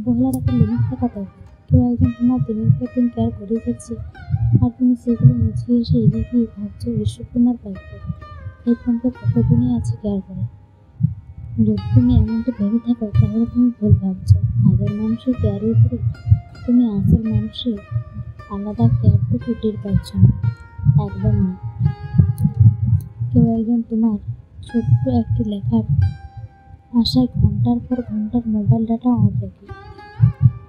অবহেলার একটা লিমিট থাকা দরকার। কেউ একজন তোমার দিনের পর দিন কেয়ার করে যাচ্ছে, আর তুমি সেগুলো মুছিয়ে এসে এগিয়ে গিয়ে ভাবছো ঈশ্বর তোমার প্রাপ্য। এরকম তো কত গুণই আছে কেয়ার করা। যদি তুমি এমনটা ভেবে থাকো তাহলে তুমি ভুল ভাবছো। হাজার মানুষের কেয়ারের উপরে তুমি আসল মানুষের আলাদা কেয়ারটুকু টের পাচ্ছ না, একদম না। কেউ একজন তোমার ছোট্ট একটি লেখার আশায় ঘন্টার পর ঘন্টার মোবাইল ডাটা অন রাখে,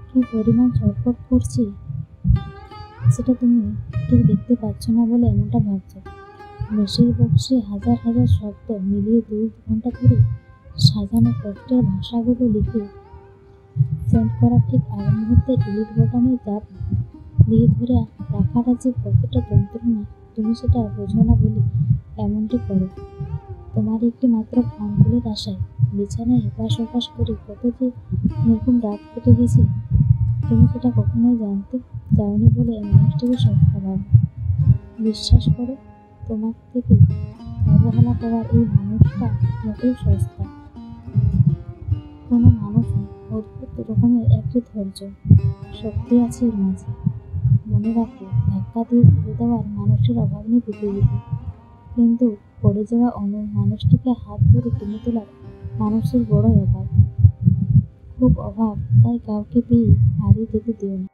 কি পরিমাণ ছটফট করছে সেটা তুমি ঠিক দেখতে পাচ্ছ না বলে এমনটা ভাবছো। মেসেজ বক্সে হাজার হাজার শব্দ মিলিয়ে 2 ঘন্টা ধরে সাজানো কষ্টের ভাষাগুলো লিখে সেন্ড করার ঠিক আগ মুহূর্তে ডিলিট বাটনে চাপ দিয়ে ধরে রাখাটা যে কতটা যন্ত্রণা তুমি সেটা বোঝো না বলে এমনটি করো। তোমার একটি মাত্র ফোন কলের আশায় বিছানায় এপাশ ওপাশ করে কত যে নতুন রাত কেটে গেছে তুমি সেটা কখনোই জানতে চাওনি বলে মানুষটিকে সস্তা ভাবো। বিশ্বাস করো, তোমার থেকে অবহেলা পাওয়ার এই মানুষটা মোটেও সস্তা কোনো মানুষ নয়। অদ্ভুত রকমের একটি ধৈর্য শক্তি আছে এর মাঝে। মনে রাখো, ধাক্কা দিয়ে ফেলে দেওয়ার মানুষের অভাব নেই পৃথিবীতে, কিন্তু পড়ে যাওয়া মানুষটিকে হাত ধরে টেনে তোলার মানুষের বড় অভাব, খুব অভাব। তাই কাউকে পেয়ে হারিয়ে যেতে দিও না।